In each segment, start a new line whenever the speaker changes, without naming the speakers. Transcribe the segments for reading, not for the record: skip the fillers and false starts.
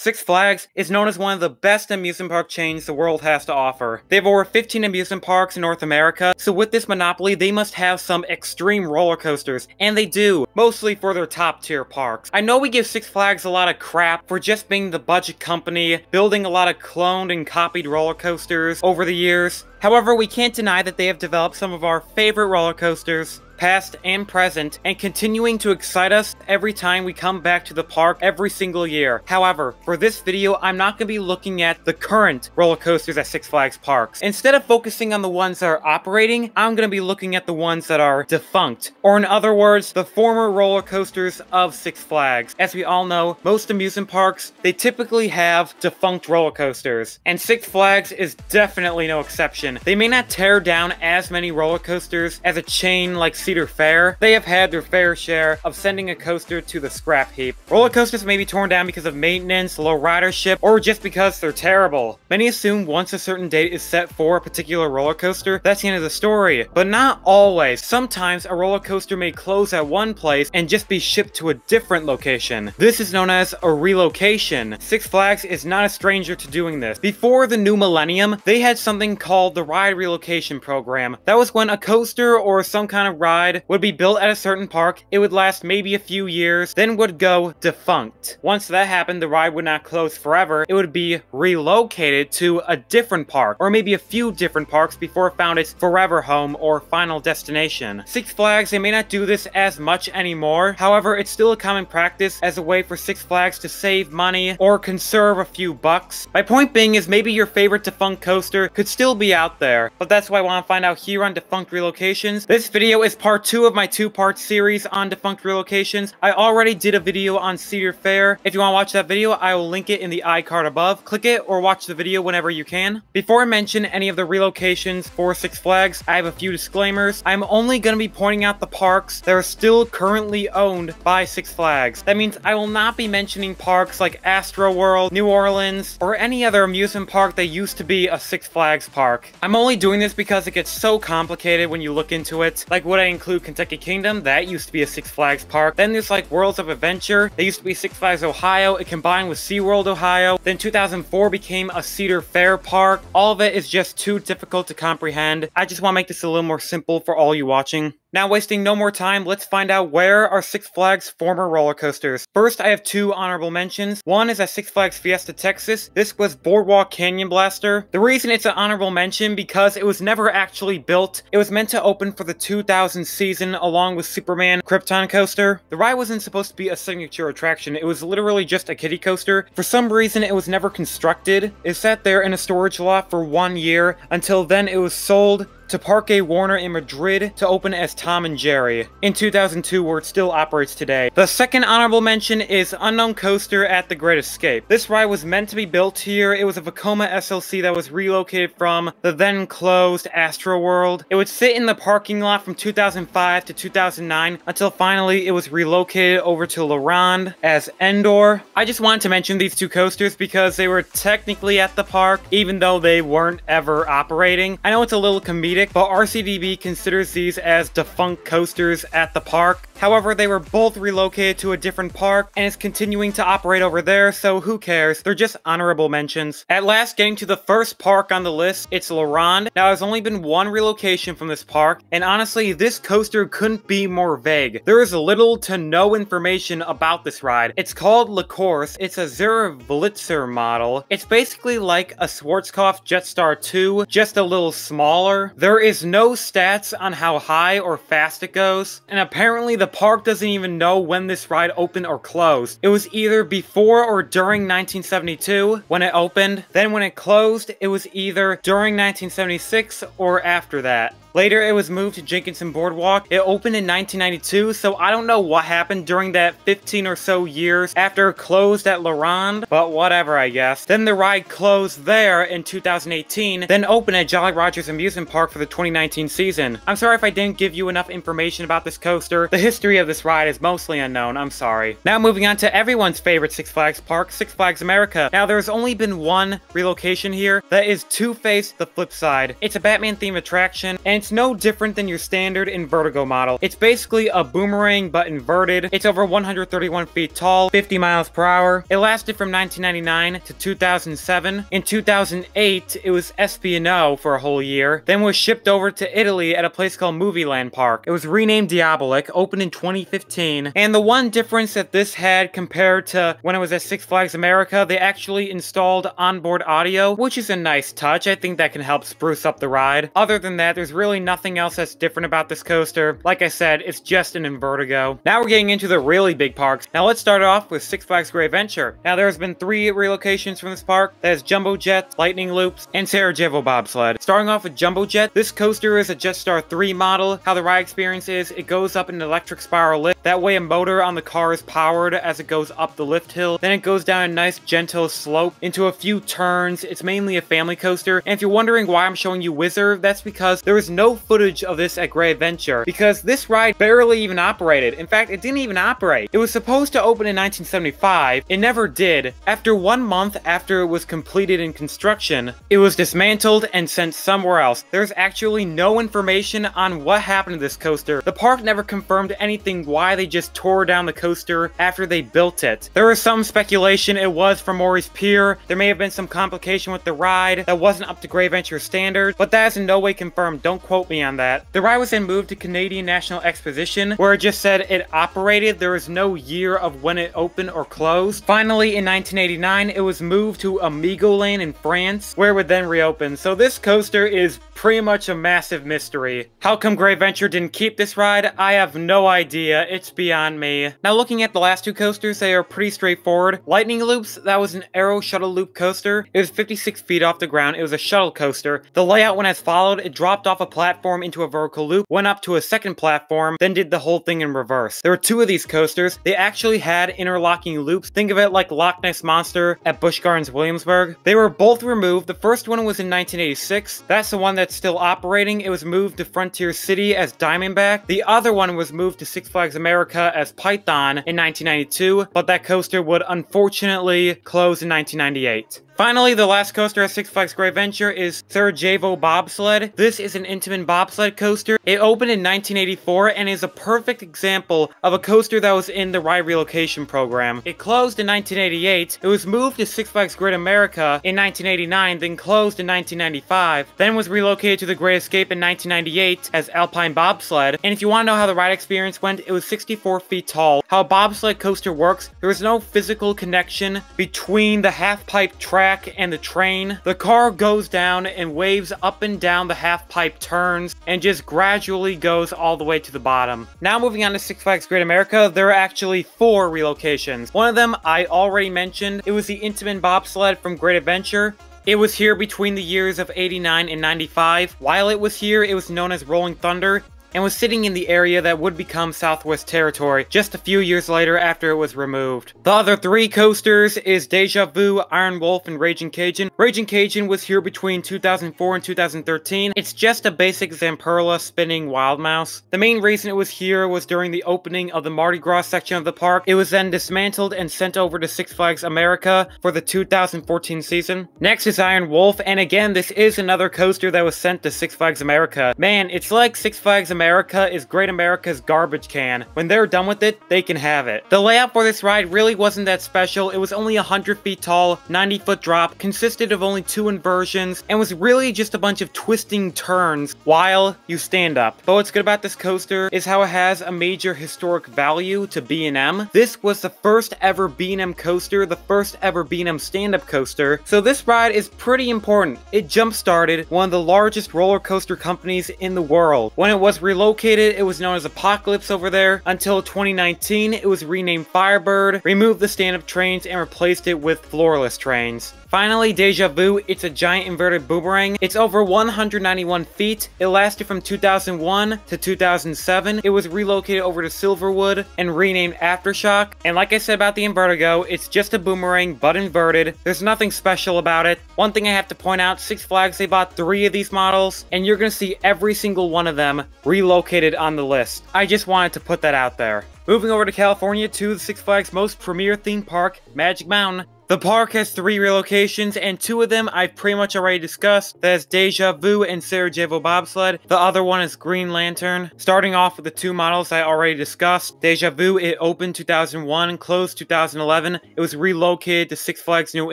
Six Flags is known as one of the best amusement park chains the world has to offer. They have over 15 amusement parks in North America, so with this monopoly, they must have some extreme roller coasters, and they do, mostly for their top tier parks. I know we give Six Flags a lot of crap for just being the budget company, building a lot of cloned and copied roller coasters over the years. However, we can't deny that they have developed some of our favorite roller coasters, past and present, and continuing to excite us every time we come back to the park every single year. However, for this video, I'm not going to be looking at the current roller coasters at Six Flags parks. Instead of focusing on the ones that are operating, I'm going to be looking at the ones that are defunct, or in other words, the former roller coasters of Six Flags. As we all know, most amusement parks, they typically have defunct roller coasters, and Six Flags is definitely no exception. They may not tear down as many roller coasters as a chain like Cedar Fair. They have had their fair share of sending a coaster to the scrap heap. Roller coasters may be torn down because of maintenance, low ridership, or just because they're terrible. Many assume once a certain date is set for a particular roller coaster, that's the end of the story. But not always. Sometimes a roller coaster may close at one place and just be shipped to a different location. This is known as a relocation. Six Flags is not a stranger to doing this. Before the new millennium, they had something called the Ride Relocation Program. That was when a coaster or some kind of ride would be built at a certain park, it would last maybe a few years, then would go defunct. Once that happened, the ride would not close forever, it would be relocated to a different park, or maybe a few different parks before it found its forever home or final destination. Six Flags, they may not do this as much anymore, however, it's still a common practice as a way for Six Flags to save money or conserve a few bucks. My point being is maybe your favorite defunct coaster could still be out there, but that's what I want to find out here on Defunct Relocations. This video is part 2 of my 2-part series on defunct relocations. I already did a video on Cedar Fair. If you want to watch that video, I will link it in the iCard above. Click it or watch the video whenever you can. Before I mention any of the relocations for Six Flags, I have a few disclaimers. I'm only going to be pointing out the parks that are still currently owned by Six Flags. That means I will not be mentioning parks like Astro World, New Orleans, or any other amusement park that used to be a Six Flags park. I'm only doing this because it gets so complicated when you look into it. Like, would I include Kentucky Kingdom? That used to be a Six Flags park. Then there's like Worlds of Adventure. They used to be Six Flags Ohio. It combined with SeaWorld Ohio. Then 2004 became a Cedar Fair park. All of it is just too difficult to comprehend. I just want to make this a little more simple for all you watching. Now, wasting no more time, let's find out where are Six Flags former roller coasters. First, I have 2 honorable mentions. One is at Six Flags Fiesta, Texas. This was Boardwalk Canyon Blaster. The reason it's an honorable mention because it was never actually built. It was meant to open for the 2000 season along with Superman Krypton Coaster. The ride wasn't supposed to be a signature attraction. It was literally just a kiddie coaster. For some reason, it was never constructed. It sat there in a storage lot for 1 year. Until then, it was sold to Parque Warner in Madrid to open as Tom and Jerry in 2002, where it still operates today. The second honorable mention is Unknown Coaster at the Great Escape. This ride was meant to be built here. It was a Vekoma SLC that was relocated from the then closed Astro World. It would sit in the parking lot from 2005 to 2009 until finally it was relocated over to La Ronde as Endor. I just wanted to mention these 2 coasters because they were technically at the park, even though they weren't ever operating. I know it's a little comedic, but RCDB considers these as defunct coasters at the park. However, they were both relocated to a different park, and it's continuing to operate over there, so who cares? They're just honorable mentions. At last, getting to the first park on the list, it's La Ronde. Now, there's only been 1 relocation from this park, and honestly, this coaster couldn't be more vague. There is little to no information about this ride. It's called La Course. It's a Zerblitzer model. It's basically like a Schwarzkopf Jetstar 2, just a little smaller. There is no stats on how high or fast it goes, and apparently the park doesn't even know when this ride opened or closed. It was either before or during 1972 when it opened, then when it closed, it was either during 1976 or after that. Later, it was moved to Jenkinson Boardwalk. It opened in 1992, so I don't know what happened during that 15 or so years after it closed at La Ronde, but whatever, I guess. Then the ride closed there in 2018, then opened at Jolly Rogers Amusement Park for the 2019 season. I'm sorry if I didn't give you enough information about this coaster. The history of this ride is mostly unknown, I'm sorry. Now moving on to everyone's favorite Six Flags park, Six Flags America. Now there's only been 1 relocation here. That is Two-Face the Flip Side. It's a Batman themed attraction, and it's no different than your standard Invertigo model. It's basically a boomerang but inverted. It's over 131 feet tall, 50 miles per hour. It lasted from 1999 to 2007. In 2008, it was SB&O for a whole year, then was shipped over to Italy at a place called Movieland Park. It was renamed Diabolik, opened in 2015, and the one difference that this had compared to when it was at Six Flags America, they actually installed onboard audio, which is a nice touch. I think that can help spruce up the ride. Other than that, there's really nothing else that's different about this coaster. Like I said, it's just an Invertigo. Now we're getting into the really big parks. Now let's start off with Six Flags Great Adventure. Now there's been 3 relocations from this park. That is Jumbo Jet, Lightning Loops, and Sarajevo Bobsled. Starting off with Jumbo Jet, this coaster is a Jetstar 3 model. How the ride experience is, it goes up an electric spiral lift. That way a motor on the car is powered as it goes up the lift hill. Then it goes down a nice gentle slope into a few turns. It's mainly a family coaster. And if you're wondering why I'm showing you Whizzer, that's because there is no footage of this at Great Adventure, because this ride barely even operated. In fact, it didn't even operate. It was supposed to open in 1975. It never did. After 1 month after it was completed in construction, it was dismantled and sent somewhere else. There's actually no information on what happened to this coaster. The park never confirmed anything why they just tore down the coaster after they built it. There was some speculation it was from Maurice Pier. There may have been some complication with the ride that wasn't up to Great Adventure standard, but that is in no way confirmed. Don't quote me on that. The ride was then moved to Canadian National Exposition, where it just said it operated. There was no year of when it opened or closed. Finally, in 1989, it was moved to Amigo Lane in France, where it would then reopen. So this coaster is pretty much a massive mystery. How come Great Adventure didn't keep this ride? I have no idea. It's beyond me. Now looking at the last 2 coasters, they are pretty straightforward. Lightning Loops, that was an Aero Shuttle Loop coaster. It was 56 feet off the ground. It was a shuttle coaster. The layout went as followed. It dropped off a platform into a vertical loop, went up to a second platform, then did the whole thing in reverse. There were 2 of these coasters. They actually had interlocking loops. Think of it like Loch Ness Monster at Busch Gardens Williamsburg. They were both removed. The first one was in 1986. That's the one that's still operating. It was moved to Frontier City as Diamondback. The other one was moved to Six Flags America as Python in 1992, but that coaster would unfortunately close in 1998. Finally, the last coaster at Six Flags Great Adventure is Sarajevo Bobsled. This is an Intamin bobsled coaster. It opened in 1984 and is a perfect example of a coaster that was in the ride relocation program. It closed in 1988. It was moved to Six Flags Great America in 1989, then closed in 1995, then was relocated to the Great Escape in 1998 as Alpine Bobsled. And if you want to know how the ride experience went, it was 64 feet tall. How a bobsled coaster works, there is no physical connection between the half-pipe track and the train. The car goes down and waves up and down the half-pipe turns and just gradually goes all the way to the bottom. Now moving on to Six Flags Great America, there are actually 4 relocations. One of them I already mentioned. It was the Intamin bobsled from Great Adventure. It was here between the years of 89 and 95. While it was here, it was known as Rolling Thunder, and was sitting in the area that would become Southwest Territory just a few years later after it was removed. The other 3 coasters is Deja Vu, Iron Wolf, and Raging Cajun. Raging Cajun was here between 2004 and 2013. It's just a basic Zamperla spinning wild mouse. The main reason it was here was during the opening of the Mardi Gras section of the park. It was then dismantled and sent over to Six Flags America for the 2014 season. Next is Iron Wolf, and again, this is another coaster that was sent to Six Flags America. Man, it's like Six Flags America is Great America's garbage can. When they're done with it, they can have it. The layout for this ride really wasn't that special. It was only 100 feet tall, 90-foot drop, consisted of only 2 inversions, and was really just a bunch of twisting turns while you stand up. But what's good about this coaster is how it has a major historic value to B&M. This was the first ever B&M coaster, the first ever B&M stand-up coaster, so this ride is pretty important. It jump-started one of the largest roller coaster companies in the world. When it was relocated, it was known as Apocalypse over there. Until 2019, it was renamed Firebird, removed the stand-up trains, and replaced it with floorless trains. Finally, Deja Vu, it's a giant inverted boomerang. It's over 191 feet. It lasted from 2001 to 2007. It was relocated over to Silverwood and renamed Aftershock. And like I said about the Invertigo, it's just a boomerang but inverted. There's nothing special about it. One thing I have to point out, Six Flags, they bought 3 of these models, and you're gonna see every single one of them relocated on the list. I just wanted to put that out there. Moving over to California to the Six Flags most premier theme park, Magic Mountain. The park has 3 relocations, and 2 of them I've pretty much already discussed. That is Deja and Sarajevo Bobsled. The other one is Green Lantern. Starting off with the 2 models I already discussed. Deja it opened 2001, closed 2011. It was relocated to Six Flags New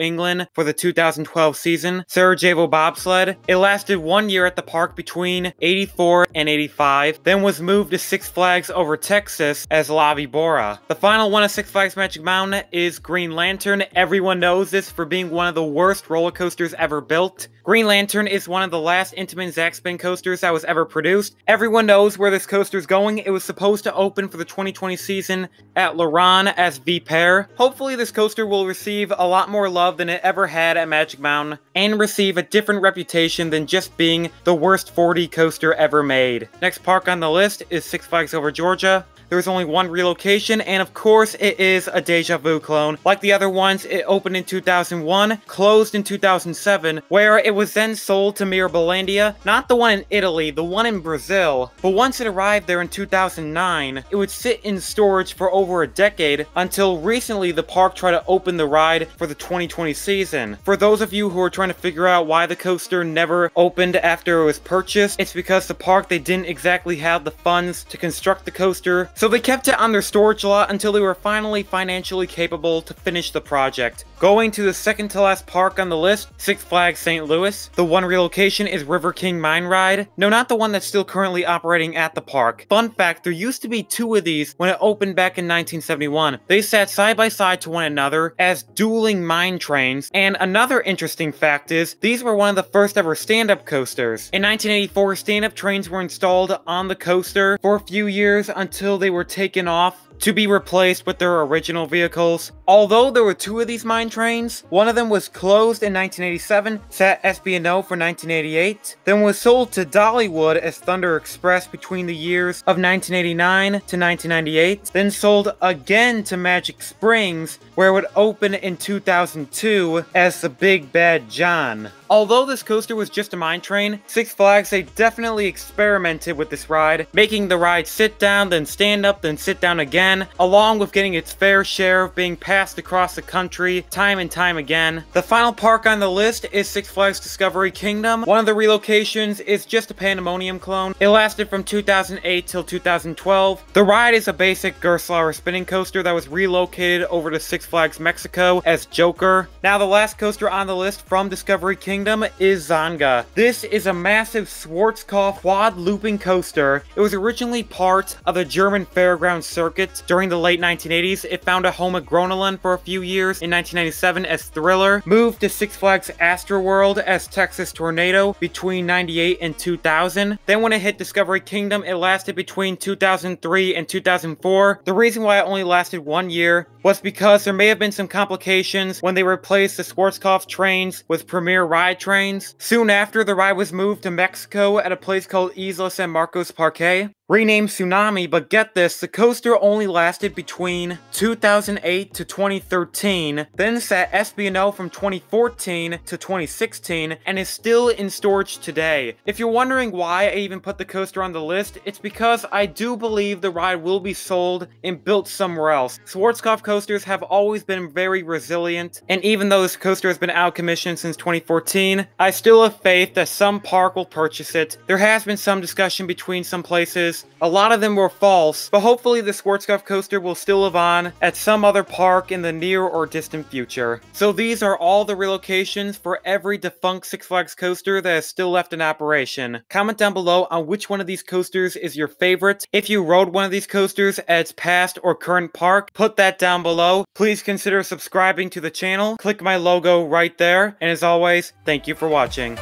England for the 2012 season. Sarajevo Bobsled. It lasted 1 year at the park between 84 and 85, then was moved to Six Flags over Texas as La Vibora. The final one of Six Flags Magic Mountain is Green Lantern. Everyone knows this for being one of the worst roller coasters ever built. Green Lantern is one of the last Intamin Zack Spin coasters that was ever produced. Everyone knows where this coaster is going. It was supposed to open for the 2020 season at Loran as V-Pair. Hopefully this coaster will receive a lot more love than it ever had at Magic Mountain, and receive a different reputation than just being the worst 4D coaster ever made. Next park on the list is Six Flags Over Georgia. There was only 1 relocation, and of course it is a Deja clone. Like the other ones, it opened in 2001, closed in 2007, where it was then sold to Mirabilandia, not the one in Italy, the one in Brazil. But once it arrived there in 2009, it would sit in storage for over a decade, until recently the park tried to open the ride for the 2020 season. For those of you who are trying to figure out why the coaster never opened after it was purchased, it's because the park, they didn't exactly have the funds to construct the coaster, so they kept it on their storage lot until they were finally financially capable to finish the project. Going to the second to last park on the list, Six Flags St. Louis. The 1 relocation is River King Mine Ride. No, not the one that's still currently operating at the park. Fun fact, there used to be 2 of these when it opened back in 1971. They sat side by side to one another as dueling mine trains, and another interesting fact is, these were one of the first ever stand-up coasters. In 1984, stand-up trains were installed on the coaster for a few years until they were taken off to be replaced with their original vehicles. Although there were 2 of these mine trains, one of them was closed in 1987, sat SB&O for 1988, then was sold to Dollywood as Thunder Express between the years of 1989 to 1998, then sold again to Magic Springs, where it would open in 2002 as the Big Bad John. Although this coaster was just a mine train, Six Flags, they definitely experimented with this ride, making the ride sit down, then stand up, then sit down again, along with getting its fair share of being passed across the country time and time again. The final park on the list is Six Flags Discovery Kingdom. One of the relocations is just a Pandemonium clone. It lasted from 2008 till 2012. The ride is a basic Gerstlauer spinning coaster that was relocated over to Six Flags Mexico as Joker. Now the last coaster on the list from Discovery Kingdom is Xanga. This is a massive Schwarzkopf quad looping coaster. It was originally part of the German fairground circuit during the late 1980s. It found a home at Groenland for a few years in 1997 as Thriller, moved to Six Flags Astroworld as Texas Tornado between 98 and 2000. Then when it hit Discovery Kingdom, it lasted between 2003 and 2004. The reason why it only lasted 1 year was because there may have been some complications when they replaced the Schwarzkopf trains with Premier Ride trains. Soon after, the ride was moved to Mexico at a place called Isla San Marcos Parque, renamed Tsunami, but get this, the coaster only lasted between 2008 to 2013, then sat SB&O from 2014 to 2016, and is still in storage today. If you're wondering why I even put the coaster on the list, it's because I do believe the ride will be sold and built somewhere else. Schwarzkopf coasters have always been very resilient, and even though this coaster has been out of commission since 2014, I still have faith that some park will purchase it. There has been some discussion between some places. A lot of them were false, but hopefully the Schwarzkopf coaster will still live on at some other park in the near or distant future. So these are all the relocations for every defunct Six Flags coaster that is still left in operation. Comment down below on which one of these coasters is your favorite. If you rode one of these coasters at its past or current park, put that down below. Please consider subscribing to the channel. Click my logo right there. And as always, thank you for watching.